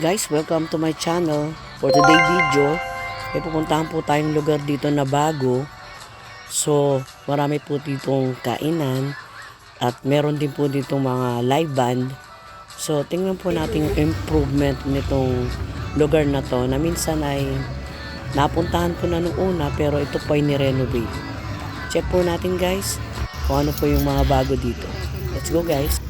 Guys, welcome to my channel. For today video, ay pupuntahan po tayong lugar dito na bago. So, marami po ditong kainan at meron din po ditong mga live band. So, tingnan po natin yung improvement nitong lugar na to na minsan ay napuntahan ko na noong una pero ito po ay nirenovate. Check po natin guys kung ano po yung mga bago dito. Let's go guys!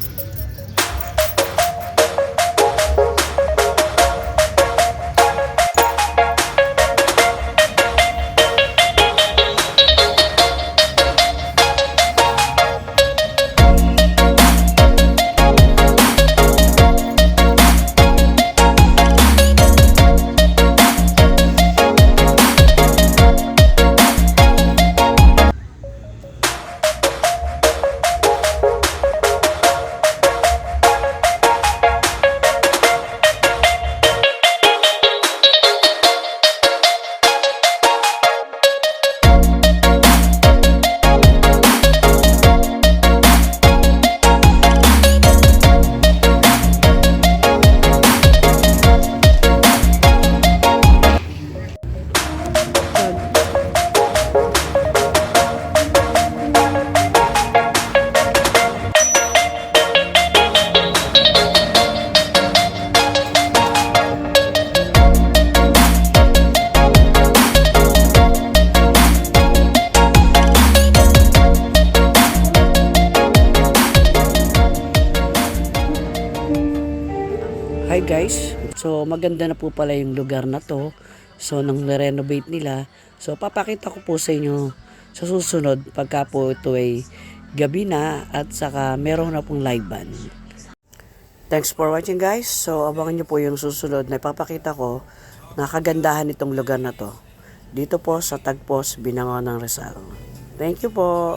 Hi guys, so maganda na po pala yung lugar na to. So nang renovate nila, so papakita ko po sa inyo sa susunod pagka po ito ay gabi na at saka meron na pong live band. Thanks for watching guys. So abangan nyo po yung susunod na ipapakita ko na kagandahan itong lugar na to. Dito po sa Tagpos, Binangon ng Rizal. Thank you po.